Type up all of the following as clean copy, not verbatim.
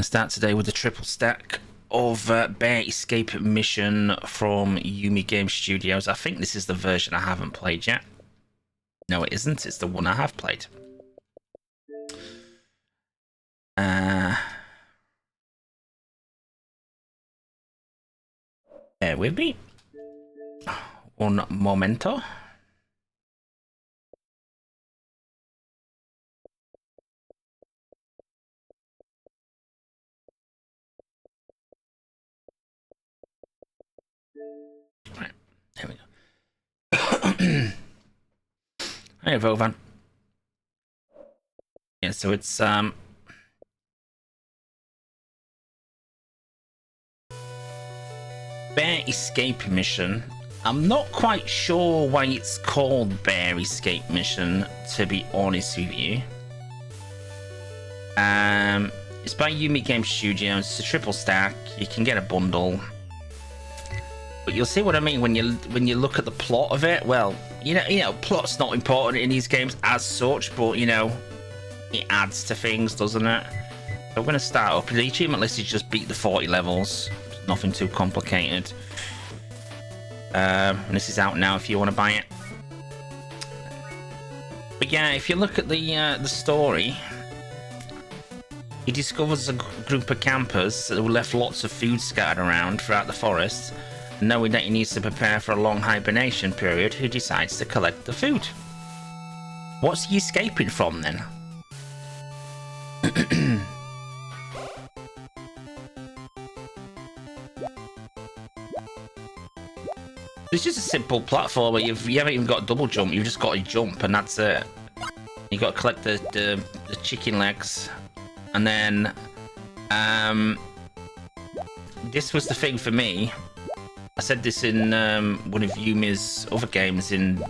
I start today with a triple stack of Bear Escape Mission from Yumi Game Studios. I think this is the version I haven't played yet. No, it isn't. It's the one I have played. Bear with me. Un momento. Right, there we go. Hey, Vovan. Yeah, so it's Bear Escape Mission. I'm not quite sure why it's called Bear Escape Mission, to be honest with you. It's by Yumi Game Studios. It's a triple stack. You can get a bundle, but you'll see what I mean when you look at the plot of it. Well, you know, plot's not important in these games as such, but you know, it adds to things, doesn't it? So we're gonna start up. The achievement list is just beat the 40 levels. Nothing too complicated. And this is out now if you want to buy it. But yeah, if you look at the story, he discovers a group of campers who left lots of food scattered around throughout the forest. And knowing that he needs to prepare for a long hibernation period, he decides to collect the food. What's he escaping from then? It's just a simple platformer. You haven't even got a double jump. You've just got to jump, and that's it. You got to collect the chicken legs, and then this was the thing for me. I said this in one of Yumi's other games in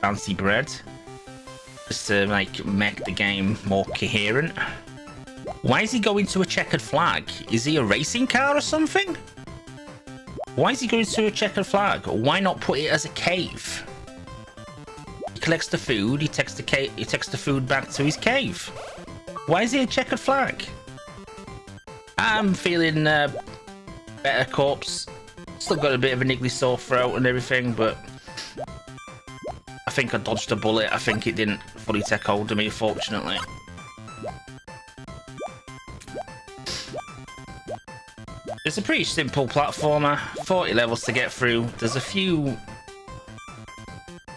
Bouncy Bread, just to like make the game more coherent. Why is he going to a checkered flag? Is he a racing car or something? Why is he going to a checkered flag? Why not put it as a cave? He collects the food. He takes the food back to his cave. Why is he a checkered flag? I'm feeling better, corpse. Still got a bit of a niggly sore throat and everything, but I think I dodged a bullet. I think it didn't fully take hold of me, fortunately. It's a pretty simple platformer, 40 levels to get through. There's a few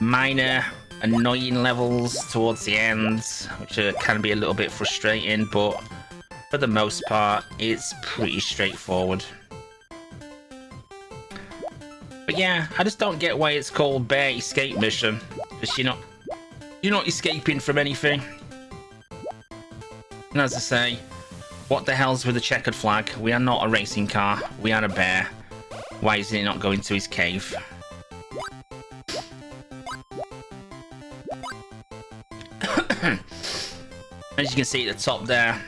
minor annoying levels towards the end, which can be a little bit frustrating, but for the most part, it's pretty straightforward. But yeah, I just don't get why it's called Bear Escape Mission, because you're not escaping from anything. And as I say, what the hell's with the checkered flag? We are not a racing car. We are a bear. Why is he not going to his cave? As you can see at the top there,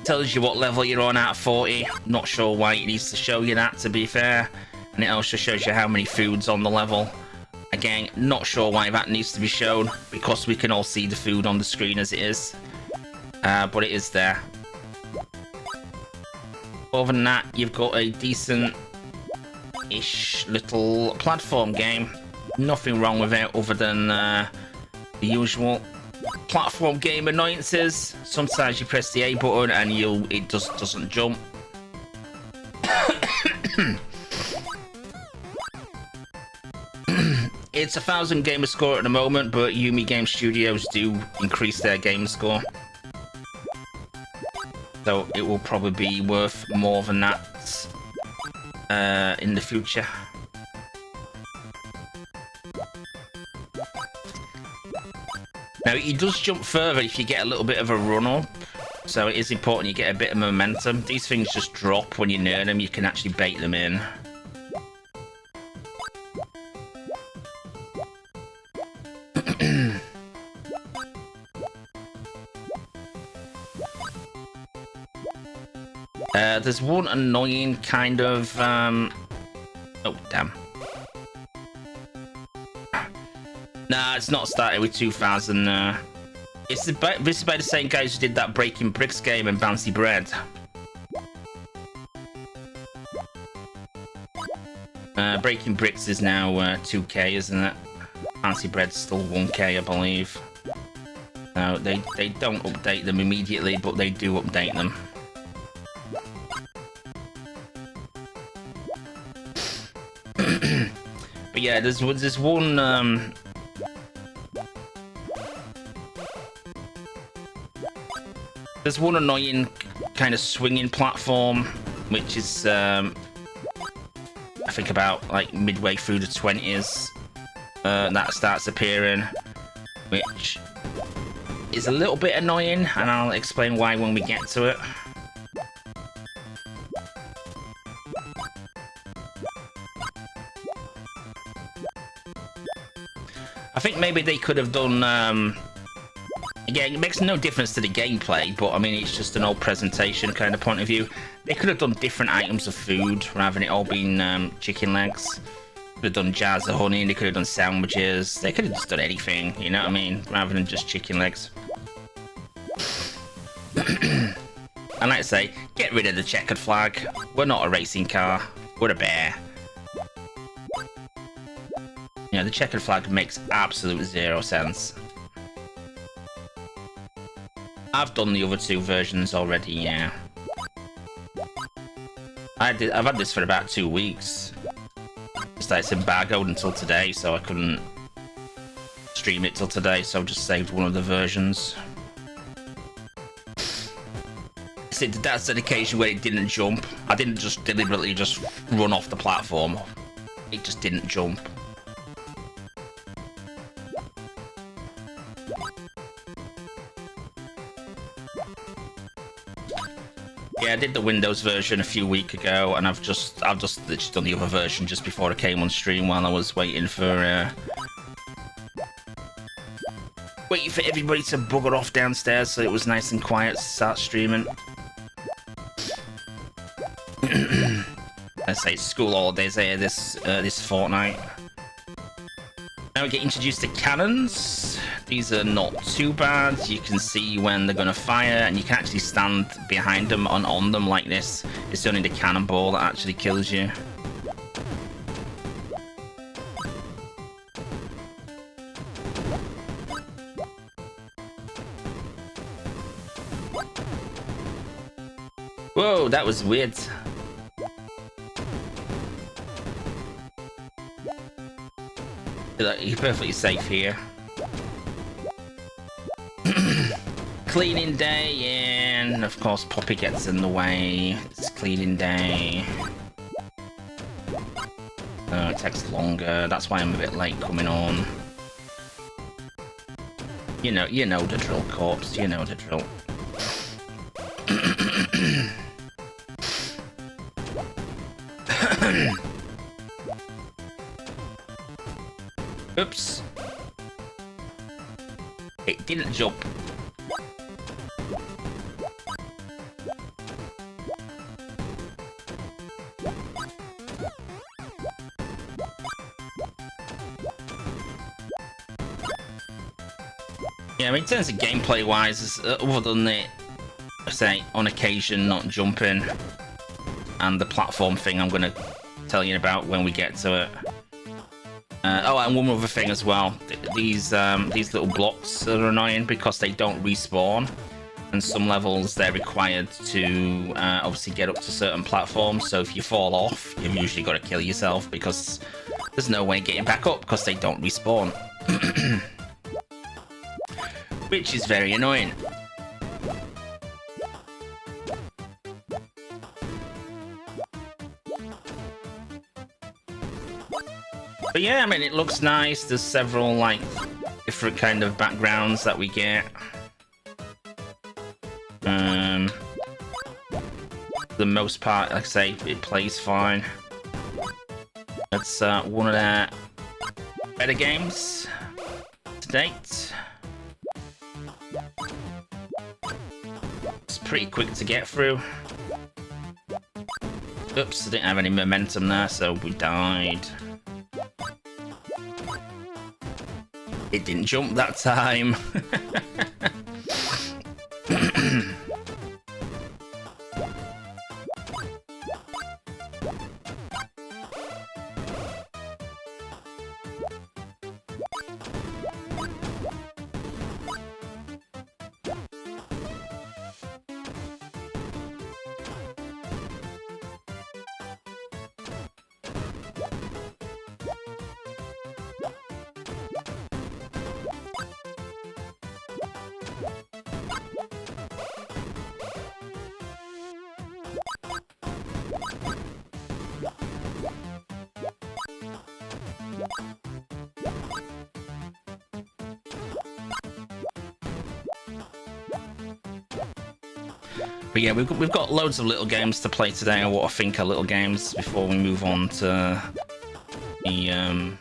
tells you what level you're on out of 40. Not sure why it needs to show you that, to be fair. And it also shows you how many foods on the level. Again, not sure why that needs to be shown, because we can all see the food on the screen as it is. But it is there. Other than that, you've got a decent-ish little platform game. Nothing wrong with it other than the usual platform game annoyances. Sometimes you press the A button and it just doesn't jump. It's 1,000 gamer score at the moment, but Yumi Game Studios do increase their gamer score. So it will probably be worth more than that in the future. Now, it does jump further if you get a little bit of a run-up. So it is important you get a bit of momentum. These things just drop when you near them. You can actually bait them in. There's one annoying kind of oh damn. Nah, it's not started with 2,000 This is by the same guys who did that Breaking Bricks game and Bouncy Bread. Breaking Bricks is now 2K, isn't it? Bouncy Bread's still 1K, I believe. No, they don't update them immediately, but they do update them. But yeah, there's one there's one annoying kind of swinging platform, which is I think about like midway through the 20s that starts appearing, which is a little bit annoying, and I'll explain why when we get to it. I think maybe they could have done again, it makes no difference to the gameplay, but I mean, it's just an old presentation kind of point of view. They could have done different items of food rather than it all being chicken legs. Could have done jars of honey, and they could have done sandwiches. They could have just done anything, you know what I mean, rather than just chicken legs. And like I say, get rid of the checkered flag. We're not a racing car, we're a bear. You know, the checkered flag makes absolute zero sense. I've done the other two versions already, yeah. I've had this for about 2 weeks. Just that it's embargoed until today, so I couldn't stream it till today, so I've just saved one of the versions. See, that's an occasion where it didn't jump. I didn't just deliberately just run off the platform. It just didn't jump. Yeah, I did the Windows version a few weeks ago, and I've just literally done the other version just before I came on stream while I was waiting for everybody to bugger off downstairs, so it was nice and quiet to start streaming. Let's say it's school holidays here this fortnight. Now we get introduced to cannons. These are not too bad. You can see when they're going to fire, and you can actually stand behind them and on them like this. It's only the cannonball that actually kills you. Whoa, that was weird. You're perfectly safe here. Cleaning day, and of course Poppy gets in the way. It's cleaning day. It takes longer. That's why I'm a bit late coming on. You know the drill, Corpse. You know the drill. Oops. It didn't jump. Yeah, I mean, in terms of gameplay-wise, other than it, I say, on occasion not jumping, and the platform thing I'm going to tell you about when we get to it. Oh, and one other thing as well. These little blocks are annoying because they don't respawn. And some levels, they're required to obviously get up to certain platforms. So if you fall off, you've usually got to kill yourself because there's no way getting back up because they don't respawn. Which is very annoying. But yeah, I mean, it looks nice. There's several, like, different kind of backgrounds that we get. For the most part, like I say, it plays fine. That's one of their better games to date. It's pretty quick to get through. Oops, I didn't have any momentum there, so we died. It didn't jump that time. But yeah, we've got loads of little games to play today, or what I think are little games, before we move on to the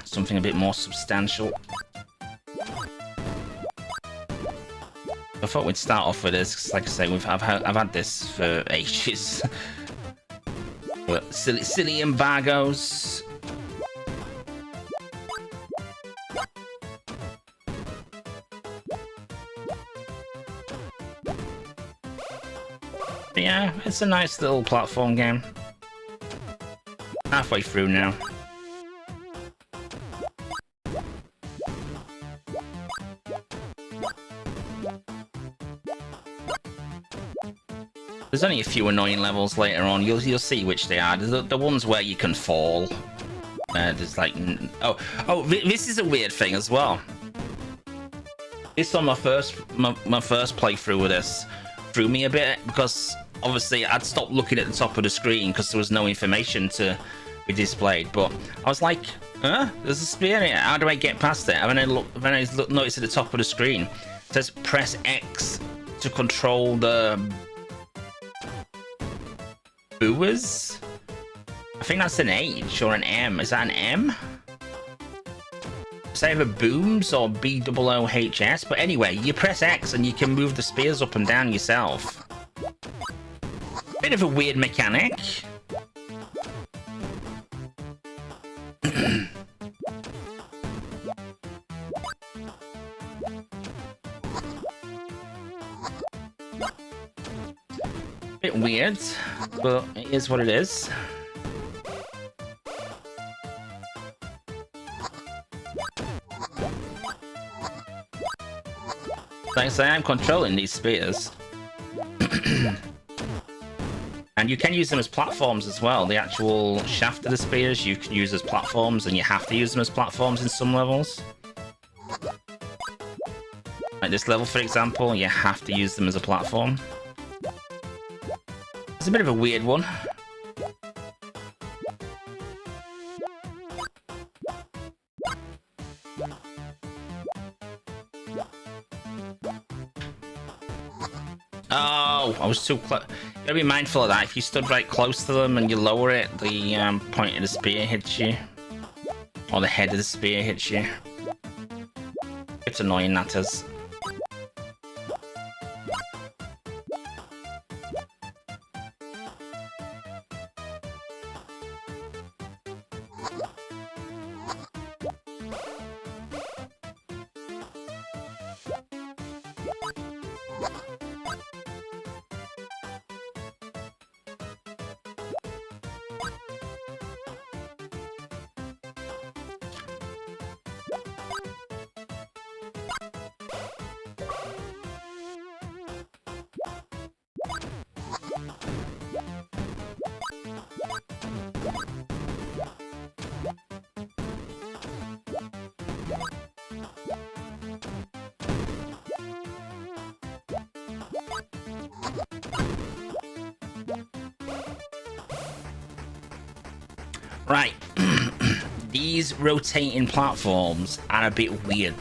something a bit more substantial. I thought we'd start off with this, 'cause like I say, I've had this for ages. But silly embargoes. But yeah, it's a nice little platform game. Halfway through now. There's only a few annoying levels later on. You'll see which they are. There's the ones where you can fall. There's like this is a weird thing as well. This on my first playthrough with this threw me a bit, because obviously I'd stopped looking at the top of the screen because there was no information to be displayed. But I was like, huh? There's a spear here. How do I get past it? And then I noticed at the top of the screen it says press X to control the Boers? I think that's an H or an M. Is that an M? It's either Booms or BOOHS. But anyway, you press X and you can move the spears up and down yourself. Bit of a weird mechanic. Bit weird, but it is what it is. Like I say, I'm controlling these spears. And you can use them as platforms as well. The actual shaft of the spears you can use as platforms, and you have to use them as platforms in some levels. Like this level, for example, you have to use them as a platform. It's a bit of a weird one. Oh, I was too close. You gotta be mindful of that. If you stood right close to them and you lower it, the point of the spear hits you. Or the head of the spear hits you. It's annoying, that is. Right, these rotating platforms are a bit weird.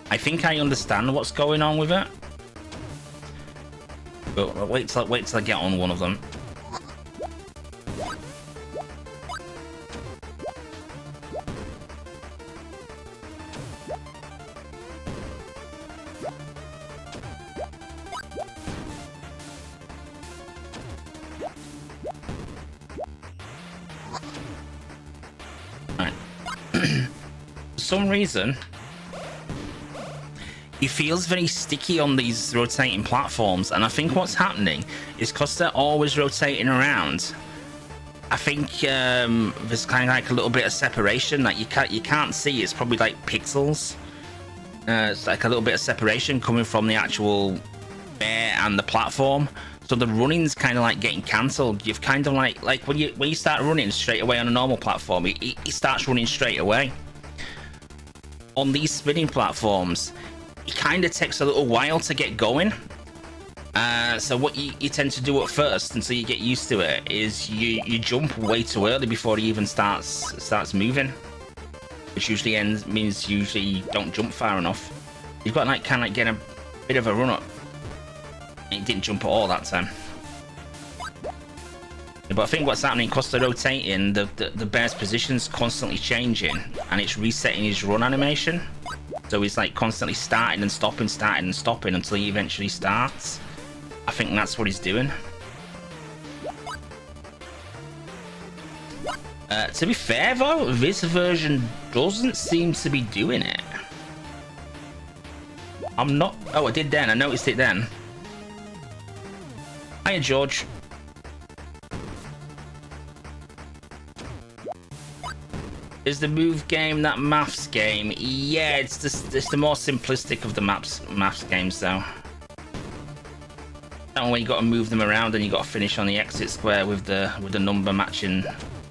I think I understand what's going on with it, but wait till I get on one of them. For some reason, it feels very sticky on these rotating platforms, and I think what's happening is because they're always rotating around. I think there's kind of like a little bit of separation that you can't see. It's probably like pixels. It's like a little bit of separation coming from the actual bear and the platform. So the running's kind of like getting cancelled. You've kind of like when you start running straight away on a normal platform, it starts running straight away. On these spinning platforms, it kind of takes a little while to get going. So what you tend to do at first, until you get used to it, is you jump way too early before it even starts moving, which usually means you don't jump far enough. You've got to like kind of like get a bit of a run up It didn't jump at all that time. But I think what's happening, because they're rotating, the bear's position's constantly changing, and it's resetting his run animation. So he's like constantly starting and stopping until he eventually starts. I think that's what he's doing. To be fair though, this version doesn't seem to be doing it. I'm not... Oh, I did then. I noticed it then. Hiya, George. Is the move game that maths game? Yeah, it's the more simplistic of the maths games though. That one where you got to move them around and you got to finish on the exit square with the number matching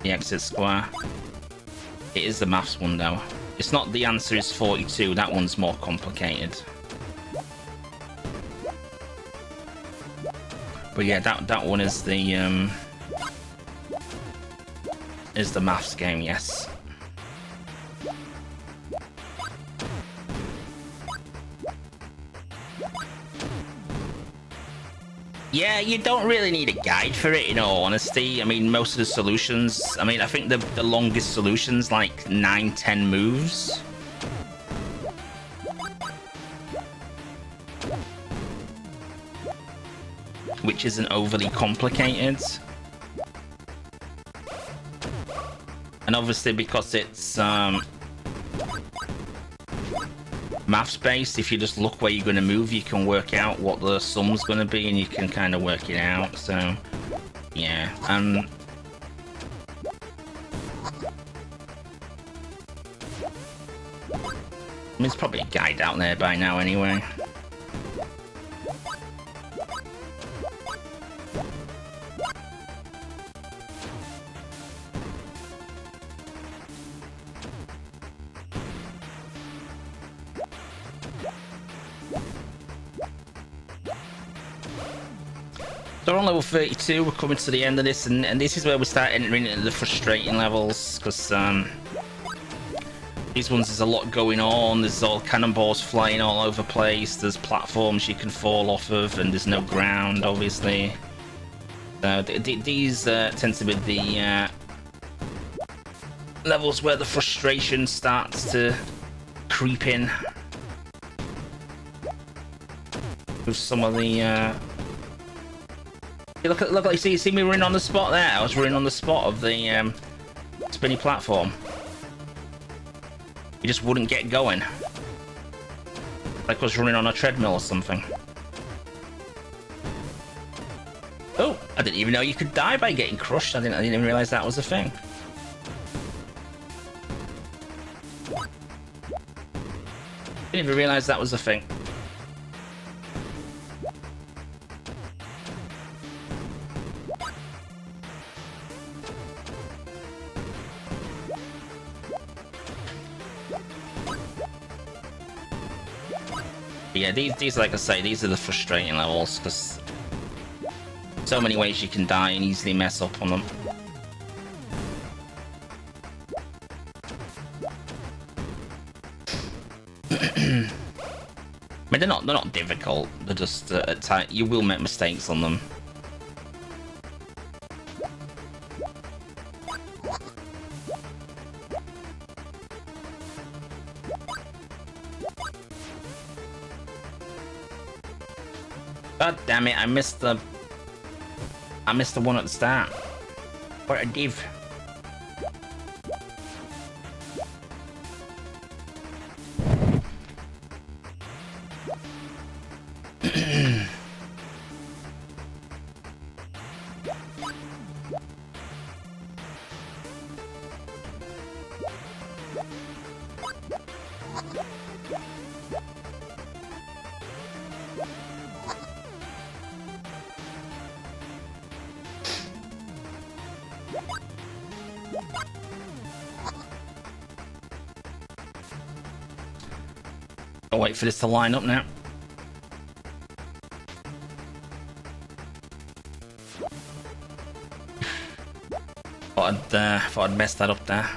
the exit square. It is the maths one though. It's not the answer is 42. That one's more complicated. But yeah, that one is the maths game. Yes. Yeah, you don't really need a guide for it, in all honesty. I mean, most of the solutions... I mean, I think the longest solution's like 9-10 moves. Which isn't overly complicated. And obviously, because it's... maths based, if you just look where you're going to move, you can work out what the sum's going to be and you can kind of work it out. So yeah, I mean, there's probably a guide out there by now anyway. So we're on level 32, we're coming to the end of this, and this is where we start entering into the frustrating levels, because these ones, there's a lot going on, there's all cannonballs flying all over the place, there's platforms you can fall off of, and there's no ground, obviously. These tend to be the levels where the frustration starts to creep in. With some of the... Look, you see me running on the spot there? I was running on the spot of the spinny platform. You just wouldn't get going. Like I was running on a treadmill or something. Oh, I didn't even know you could die by getting crushed. I didn't even realize that was a thing. Didn't even realize that was a thing. Yeah, these, like I say, these are the frustrating levels, because so many ways you can die and easily mess up on them. I mean, they're not difficult. They're just at times you will make mistakes on them. God damn it, I missed the one at the start. What a div. I'll wait for this to line up now. Thought I'd messed that up there.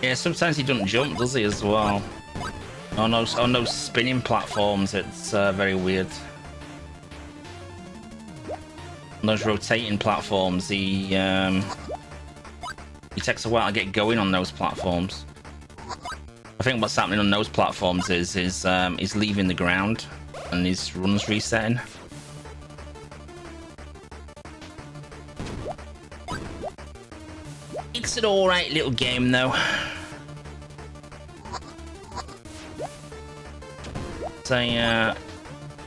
Yeah, sometimes he doesn't jump, does he, as well? On those spinning platforms, it's very weird. On those rotating platforms, he takes a while to get going on those platforms. I think what's happening on those platforms is he's leaving the ground and his run's resetting. It's an alright little game, though. So,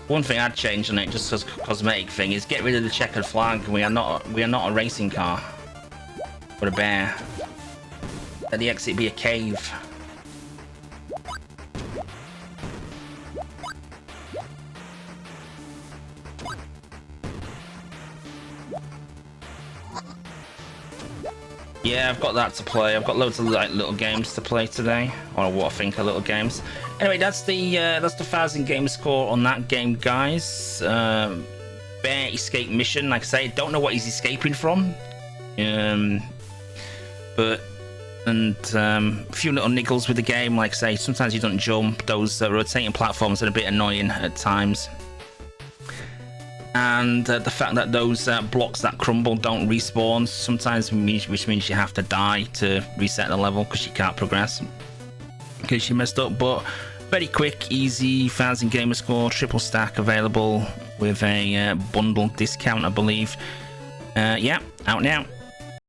one thing I'd change on it, just as a cosmetic thing, is get rid of the checkered flag. We are not a racing car, but a bear. Let the exit be a cave. Yeah, I've got that to play. I've got loads of like little games to play today, or what I think are little games. Anyway, that's the 1000 game score on that game, guys. Bear escape mission. Like I say, don't know what he's escaping from, but a few little niggles with the game. Like I say, sometimes you don't jump. Those rotating platforms are a bit annoying at times. And the fact that those blocks that crumble don't respawn sometimes, which means you have to die to reset the level because you can't progress because you messed up. But very quick, easy 1000 gamer score, triple stack, available with a bundle discount, I believe. Yeah, out now.